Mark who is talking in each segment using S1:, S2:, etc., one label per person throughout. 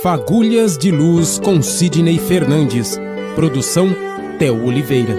S1: Fagulhas de Luz com Sidney Fernandes. Produção Theo Oliveira.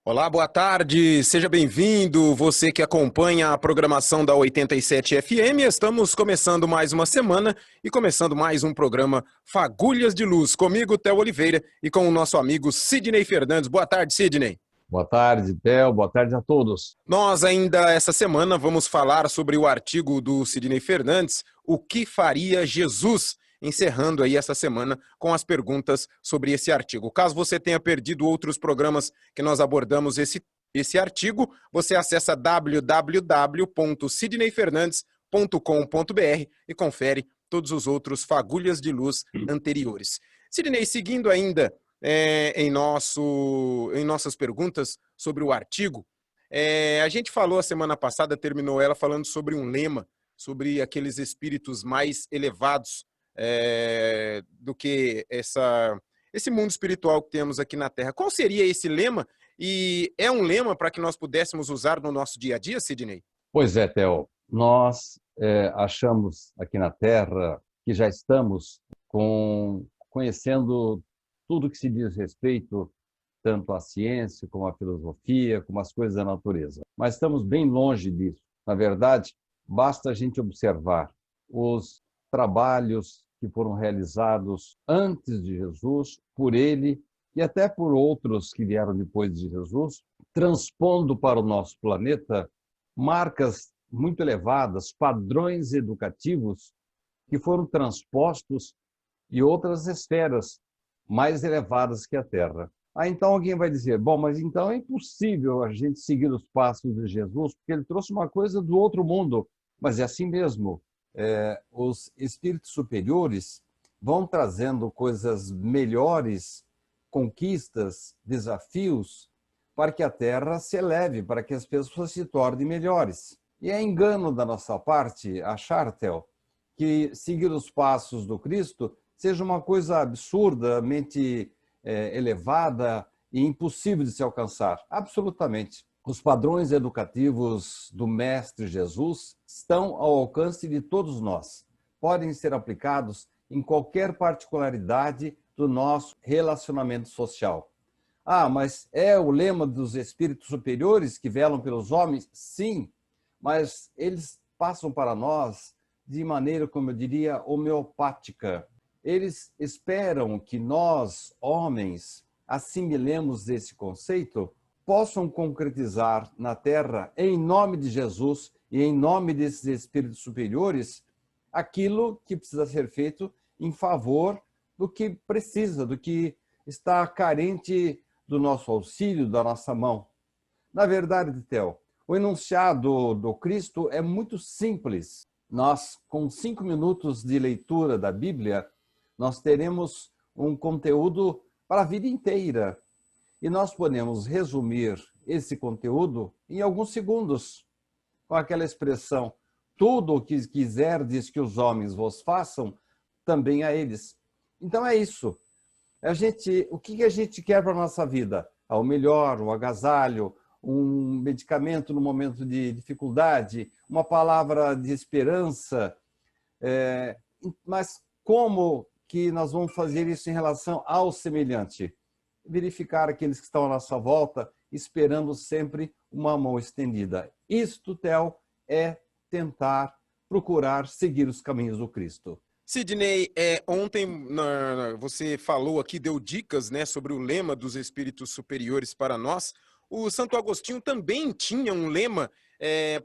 S2: Olá, boa tarde, seja bem-vindo, você que acompanha a programação da 87 FM. Estamos começando mais uma semana e começando mais um programa Fagulhas de Luz, comigo, Theo Oliveira, e com o nosso amigo Sidney Fernandes. Boa tarde, Sidney.
S3: Boa tarde, Theo. Boa tarde a todos.
S2: Nós ainda essa semana vamos falar sobre o artigo do Sidney Fernandes, O que faria Jesus? Encerrando aí essa semana com as perguntas sobre esse artigo. Caso você tenha perdido outros programas que nós abordamos esse artigo, você acessa www.sidneyfernandes.com.br e confere todos os outros Fagulhas de Luz anteriores. Sidney, seguindo ainda em nossas perguntas sobre o artigo, a gente falou a semana passada, terminou ela falando sobre um lema, sobre aqueles espíritos mais elevados do que esse mundo espiritual que temos aqui na Terra. Qual seria esse lema? E é um lema para que nós pudéssemos usar no nosso dia a dia, Sidney?
S3: Pois é, Theo. Nós achamos aqui na Terra que já estamos conhecendo tudo que se diz respeito tanto à ciência, como à filosofia, como às coisas da natureza. Mas estamos bem longe disso. Na verdade, basta a gente observar os trabalhos que foram realizados antes de Jesus, por ele e até por outros que vieram depois de Jesus, transpondo para o nosso planeta marcas muito elevadas, padrões educativos que foram transpostos em outras esferas mais elevadas que a Terra. Então alguém vai dizer, bom, mas então é impossível a gente seguir os passos de Jesus, porque ele trouxe uma coisa do outro mundo. Mas é assim mesmo. Os espíritos superiores vão trazendo coisas melhores, conquistas, desafios, para que a Terra se eleve, para que as pessoas se tornem melhores. E é engano da nossa parte achar, Theo, que seguir os passos do Cristo seja uma coisa absurdamente elevada e impossível de se alcançar. Absolutamente. Os padrões educativos do Mestre Jesus estão ao alcance de todos nós. Podem ser aplicados em qualquer particularidade do nosso relacionamento social. Mas é o lema dos espíritos superiores que velam pelos homens? Sim, mas eles passam para nós de maneira, como eu diria, homeopática. Eles esperam que nós, homens, assimilemos esse conceito, possam concretizar na Terra, em nome de Jesus e em nome desses espíritos superiores, aquilo que precisa ser feito em favor do que precisa, do que está carente do nosso auxílio, da nossa mão. Na verdade, Theo, o enunciado do Cristo é muito simples. Nós, com 5 minutos de leitura da Bíblia, nós teremos um conteúdo para a vida inteira. E nós podemos resumir esse conteúdo em alguns segundos, com aquela expressão, tudo o que quiserdes que os homens vos façam, também a eles. Então é isso. O que a gente quer para a nossa vida? O melhor, o agasalho, um medicamento no momento de dificuldade, uma palavra de esperança. Mas como que nós vamos fazer isso em relação ao semelhante? Verificar aqueles que estão à nossa volta, esperando sempre uma mão estendida. Isto, Theo, é tentar procurar seguir os caminhos do Cristo.
S2: Sidney, ontem você falou aqui, deu dicas, né, sobre o lema dos espíritos superiores para nós. O Santo Agostinho também tinha um lema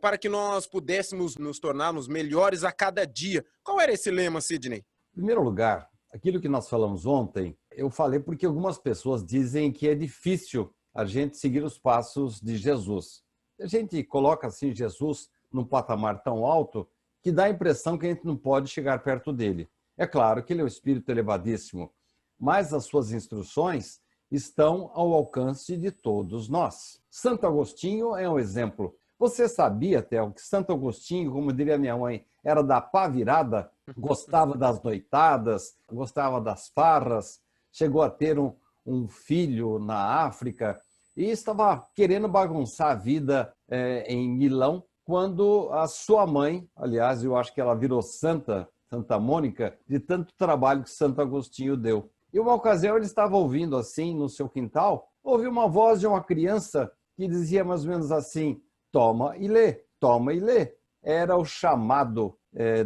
S2: para que nós pudéssemos nos tornarmos melhores a cada dia. Qual era esse lema, Sidney?
S3: Em primeiro lugar, aquilo que nós falamos ontem, eu falei porque algumas pessoas dizem que é difícil a gente seguir os passos de Jesus. A gente coloca assim Jesus num patamar tão alto que dá a impressão que a gente não pode chegar perto dele. É claro que ele é um espírito elevadíssimo, mas as suas instruções estão ao alcance de todos nós. Santo Agostinho é um exemplo. Você sabia, Theo, que Santo Agostinho, como diria minha mãe, era da pá virada, gostava das noitadas, gostava das farras, chegou a ter um filho na África e estava querendo bagunçar a vida em Milão quando a sua mãe, aliás, eu acho que ela virou Santa Mônica, de tanto trabalho que Santo Agostinho deu. E uma ocasião ele estava ouvindo assim no seu quintal, ouviu uma voz de uma criança que dizia mais ou menos assim: toma e lê, toma e lê. Era o chamado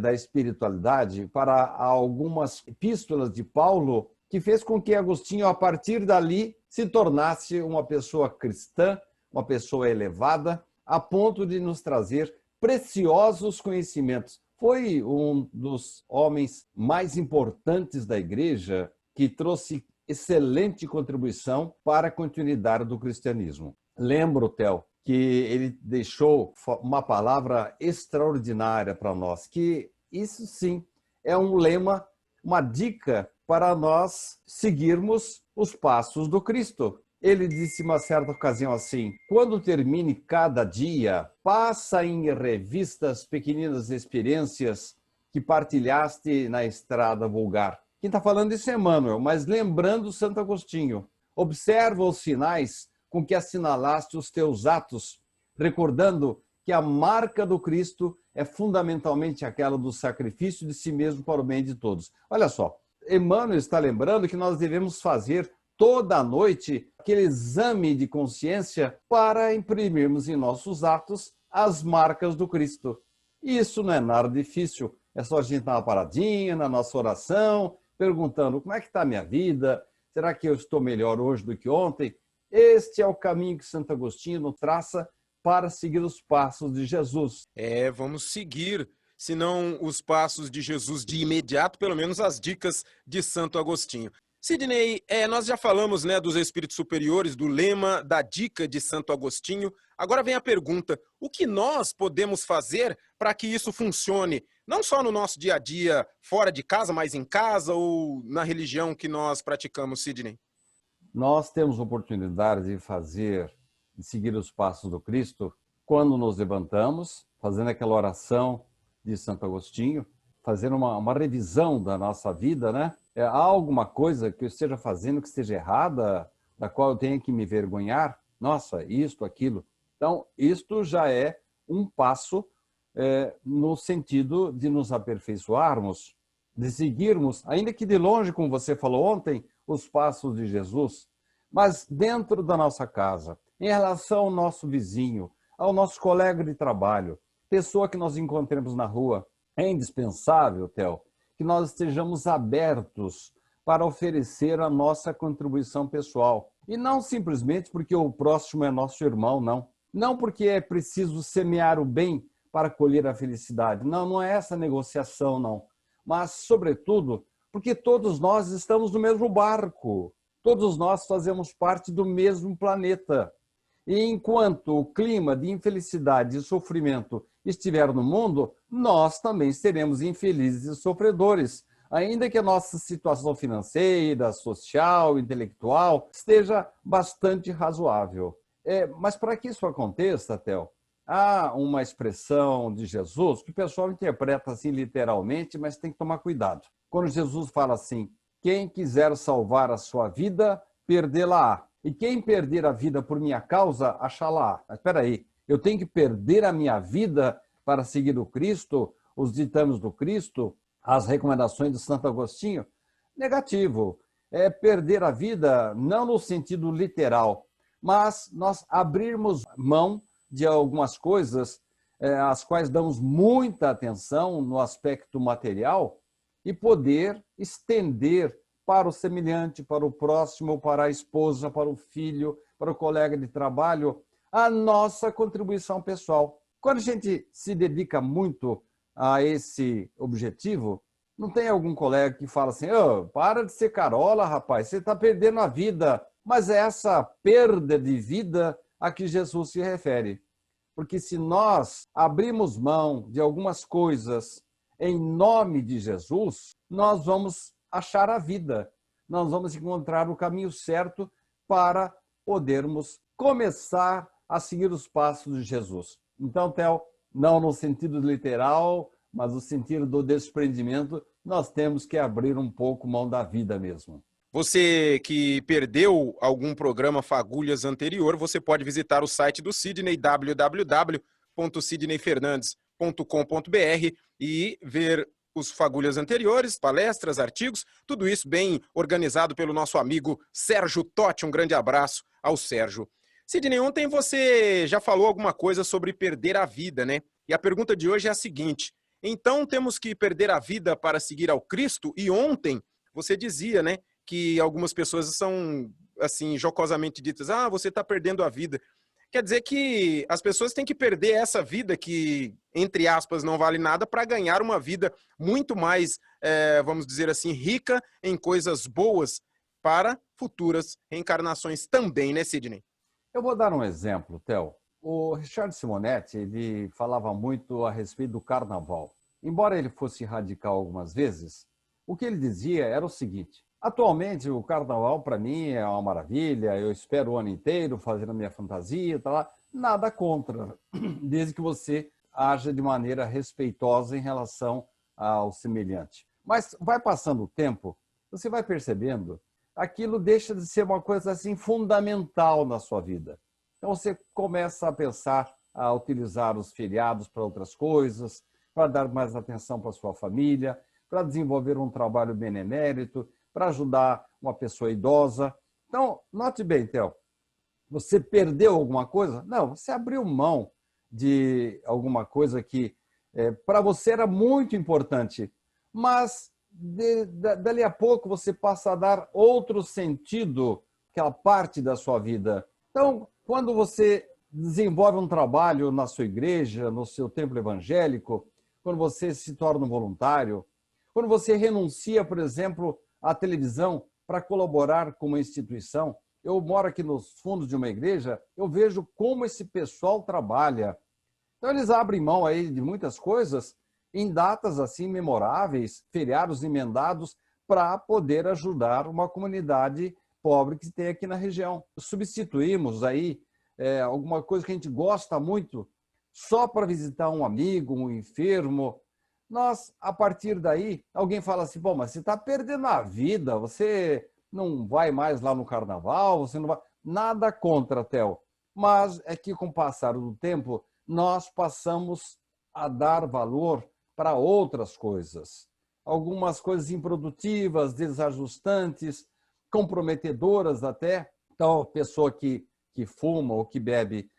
S3: da espiritualidade para algumas epístolas de Paulo, que fez com que Agostinho, a partir dali, se tornasse uma pessoa cristã, uma pessoa elevada, a ponto de nos trazer preciosos conhecimentos. Foi um dos homens mais importantes da igreja, que trouxe excelente contribuição para a continuidade do cristianismo. Lembro, Theo, que ele deixou uma palavra extraordinária para nós, que isso sim é um lema, uma dica para nós seguirmos os passos do Cristo. Ele disse uma certa ocasião assim: quando termine cada dia, passa em revista as pequeninas experiências que partilhaste na estrada vulgar. Quem está falando isso é Emmanuel, mas lembrando Santo Agostinho. Observa os sinais com que assinalaste os teus atos, recordando que a marca do Cristo é fundamentalmente aquela do sacrifício de si mesmo para o bem de todos. Olha só, Emmanuel está lembrando que nós devemos fazer toda noite aquele exame de consciência para imprimirmos em nossos atos as marcas do Cristo. E isso não é nada difícil, é só a gente dar uma paradinha na nossa oração, perguntando: como é que está a minha vida? Será que eu estou melhor hoje do que ontem? Este é o caminho que Santo Agostinho nos traça para seguir os passos de Jesus.
S2: Vamos seguir, se não os passos de Jesus de imediato, pelo menos as dicas de Santo Agostinho. Sidney, nós já falamos, né, dos espíritos superiores, do lema, da dica de Santo Agostinho. Agora vem a pergunta: o que nós podemos fazer para que isso funcione, não só no nosso dia a dia, fora de casa, mas em casa ou na religião que nós praticamos, Sidney?
S3: Nós temos oportunidade de seguir os passos do Cristo quando nos levantamos, fazendo aquela oração de Santo Agostinho, fazendo uma revisão da nossa vida, né? Há alguma coisa que eu esteja fazendo que esteja errada, da qual eu tenha que me vergonhar? Nossa, isto, aquilo. Então, isto já é um passo no sentido de nos aperfeiçoarmos, de seguirmos, ainda que de longe, como você falou ontem, os passos de Jesus, mas dentro da nossa casa, em relação ao nosso vizinho, ao nosso colega de trabalho, pessoa que nós encontremos na rua. É indispensável, Theo, que nós estejamos abertos para oferecer a nossa contribuição pessoal. E não simplesmente porque o próximo é nosso irmão, não. Não porque é preciso semear o bem para colher a felicidade. Não, não é essa negociação, não. Mas, sobretudo, porque todos nós estamos no mesmo barco. Todos nós fazemos parte do mesmo planeta. E enquanto o clima de infelicidade e sofrimento estiver no mundo, nós também seremos infelizes e sofredores, ainda que a nossa situação financeira, social, intelectual esteja bastante razoável. Mas para que isso aconteça, Theo, há uma expressão de Jesus que o pessoal interpreta assim literalmente, mas tem que tomar cuidado. Quando Jesus fala assim: quem quiser salvar a sua vida, perdê-la-á. E quem perder a vida por minha causa, achá-la-á. Mas espera aí, eu tenho que perder a minha vida para seguir o Cristo, os ditames do Cristo, as recomendações de Santo Agostinho? Negativo. É perder a vida não no sentido literal, mas nós abrirmos mão de algumas coisas às quais damos muita atenção no aspecto material e poder estender para o semelhante, para o próximo, para a esposa, para o filho, para o colega de trabalho, a nossa contribuição pessoal. Quando a gente se dedica muito a esse objetivo, não tem algum colega que fala assim: para de ser carola, rapaz, você está perdendo a vida. Mas é essa perda de vida a que Jesus se refere. Porque se nós abrimos mão de algumas coisas em nome de Jesus, nós vamos achar a vida. Nós vamos encontrar o caminho certo para podermos começar a seguir os passos de Jesus. Então, Theo, não no sentido literal, mas no sentido do desprendimento, nós temos que abrir um pouco mão da vida mesmo.
S2: Você que perdeu algum programa Fagulhas anterior, você pode visitar o site do Sidney, www.radiocultura.com.br, www.sidneyfernandes.com.br e ver os fagulhas anteriores, palestras, artigos, tudo isso bem organizado pelo nosso amigo Sérgio Totti. Um grande abraço ao Sérgio. Sidney, ontem você já falou alguma coisa sobre perder a vida, né? E a pergunta de hoje é a seguinte: então temos que perder a vida para seguir ao Cristo? E ontem você dizia, né, que algumas pessoas são, assim, jocosamente ditas: você está perdendo a vida. Quer dizer que as pessoas têm que perder essa vida que, entre aspas, não vale nada para ganhar uma vida muito mais, vamos dizer assim, rica em coisas boas para futuras reencarnações também, né, Sidney?
S3: Eu vou dar um exemplo, Theo. O Richard Simonetti, ele falava muito a respeito do carnaval. Embora ele fosse radical algumas vezes, o que ele dizia era o seguinte: atualmente o carnaval para mim é uma maravilha, eu espero o ano inteiro fazendo a minha fantasia, tá lá. Nada contra, desde que você haja de maneira respeitosa em relação ao semelhante. Mas vai passando o tempo, você vai percebendo, aquilo deixa de ser uma coisa assim fundamental na sua vida. Então você começa a pensar a utilizar os feriados para outras coisas, para dar mais atenção para a sua família, para desenvolver um trabalho benemérito, para ajudar uma pessoa idosa. Então, note bem, Theo, você perdeu alguma coisa? Não, você abriu mão de alguma coisa que para você era muito importante, mas dali a pouco você passa a dar outro sentido àquela parte da sua vida. Então, quando você desenvolve um trabalho na sua igreja, no seu templo evangélico, quando você se torna um voluntário, quando você renuncia, por exemplo, à televisão para colaborar com uma instituição. Eu moro aqui nos fundos de uma igreja, eu vejo como esse pessoal trabalha. Então, eles abrem mão aí de muitas coisas em datas assim memoráveis, feriados emendados, para poder ajudar uma comunidade pobre que tem aqui na região. Substituímos aí alguma coisa que a gente gosta muito só para visitar um amigo, um enfermo. Nós, a partir daí, alguém fala assim: pô, mas você está perdendo a vida, você não vai mais lá no carnaval, você não vai... Nada contra, Theo, mas é que com o passar do tempo, nós passamos a dar valor para outras coisas. Algumas coisas improdutivas, desajustantes, comprometedoras até. Então, a pessoa que fuma ou que bebe,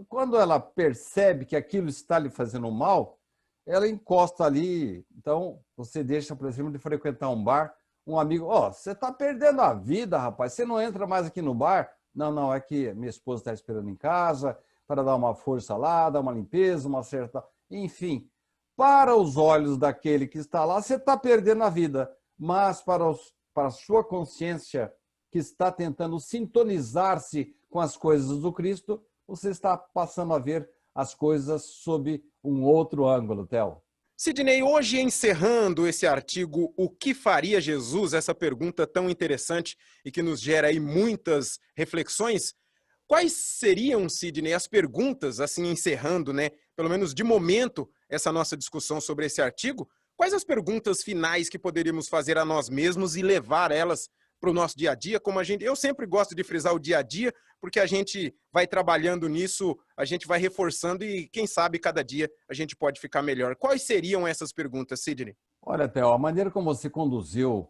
S3: quando ela percebe que aquilo está lhe fazendo mal, ela encosta ali. Então, você deixa, por exemplo, de frequentar um bar, um amigo: você está perdendo a vida, rapaz, você não entra mais aqui no bar? Não, é que minha esposa está esperando em casa para dar uma força lá, dar uma limpeza, uma certa... Enfim, para os olhos daquele que está lá, você está perdendo a vida, mas para a sua consciência, que está tentando sintonizar-se com as coisas do Cristo, você está passando a ver as coisas sob um outro ângulo, Theo.
S2: Sidney, hoje encerrando esse artigo, o que faria Jesus? Essa pergunta tão interessante e que nos gera aí muitas reflexões. Quais seriam, Sidney, as perguntas, assim, encerrando, né, pelo menos de momento, essa nossa discussão sobre esse artigo? Quais as perguntas finais que poderíamos fazer a nós mesmos e levar elas para o nosso dia a dia? Eu sempre gosto de frisar o dia a dia, porque a gente vai trabalhando nisso, a gente vai reforçando e, quem sabe, cada dia a gente pode ficar melhor. Quais seriam essas perguntas, Sidney?
S3: Olha, Theo, a maneira como você conduziu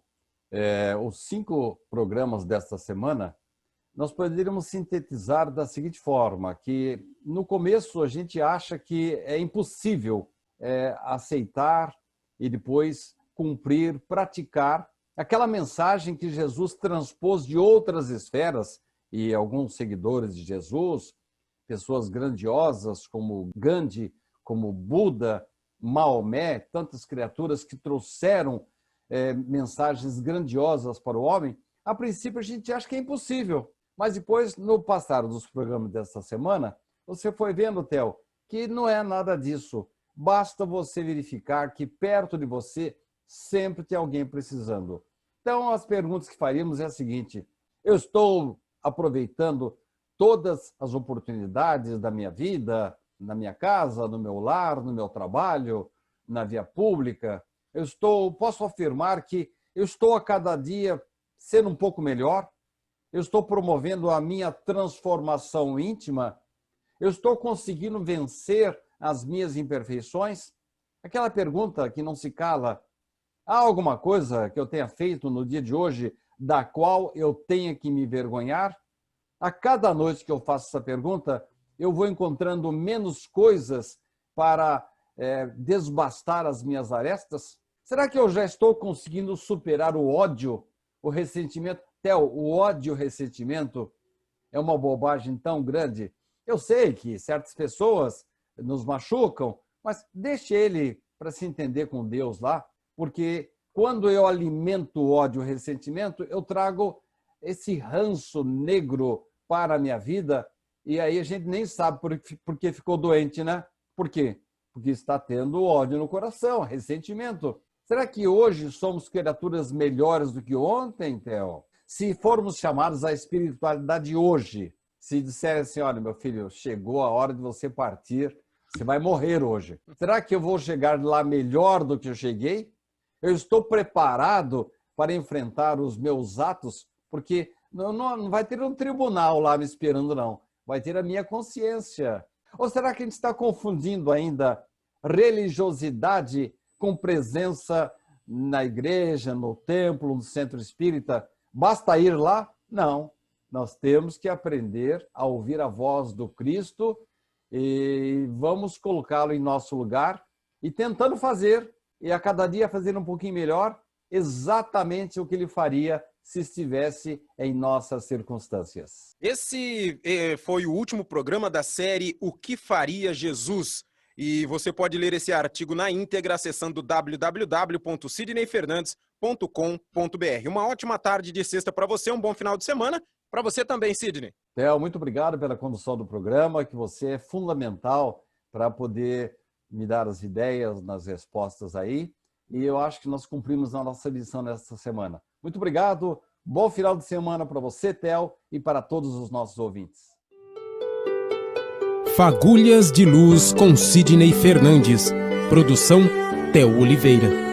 S3: os 5 programas desta semana, nós poderíamos sintetizar da seguinte forma: que no começo a gente acha que é impossível aceitar e depois cumprir, praticar aquela mensagem que Jesus transpôs de outras esferas, e alguns seguidores de Jesus, pessoas grandiosas como Gandhi, como Buda, Maomé, tantas criaturas que trouxeram mensagens grandiosas para o homem. A princípio a gente acha que é impossível, mas depois, no passar dos programas dessa semana, você foi vendo, Theo, que não é nada disso. Basta você verificar que perto de você sempre tem alguém precisando. Então, as perguntas que faríamos é a seguinte: eu estou aproveitando todas as oportunidades da minha vida, na minha casa, no meu lar, no meu trabalho, na via pública? Posso afirmar que eu estou a cada dia sendo um pouco melhor? Eu estou promovendo a minha transformação íntima? Eu estou conseguindo vencer as minhas imperfeições? Aquela pergunta que não se cala: há alguma coisa que eu tenha feito no dia de hoje da qual eu tenha que me vergonhar? A cada noite que eu faço essa pergunta, eu vou encontrando menos coisas para desbastar as minhas arestas? Será que eu já estou conseguindo superar o ódio, o ressentimento? Theo, o ódio e o ressentimento é uma bobagem tão grande. Eu sei que certas pessoas nos machucam, mas deixe ele para se entender com Deus lá, porque quando eu alimento o ódio e o ressentimento, eu trago esse ranço negro para a minha vida, e aí a gente nem sabe por que ficou doente, né? Por quê? Porque está tendo ódio no coração, ressentimento. Será que hoje somos criaturas melhores do que ontem, Theo? Se formos chamados à espiritualidade hoje, se disserem assim: olha, meu filho, chegou a hora de você partir, você vai morrer hoje. Será que eu vou chegar lá melhor do que eu cheguei? Eu estou preparado para enfrentar os meus atos? Porque não vai ter um tribunal lá me esperando, não. Vai ter a minha consciência. Ou será que a gente está confundindo ainda religiosidade com presença na igreja, no templo, no centro espírita? Basta ir lá? Não. Nós temos que aprender a ouvir a voz do Cristo e vamos colocá-lo em nosso lugar e tentando fazer, e a cada dia fazer um pouquinho melhor, exatamente o que ele faria se estivesse em nossas circunstâncias.
S2: Esse foi o último programa da série O que Faria Jesus? E você pode ler esse artigo na íntegra acessando www.sidneyfernandes.com.br. Uma ótima tarde de sexta para você, um bom final de semana. Para você também, Sidney.
S3: Theo, muito obrigado pela condução do programa, que você é fundamental para poder me dar as ideias nas respostas aí. E eu acho que nós cumprimos a nossa lição nesta semana. Muito obrigado, bom final de semana para você, Theo, e para todos os nossos ouvintes.
S1: Fagulhas de Luz com Sidney Fernandes. Produção Theo Oliveira.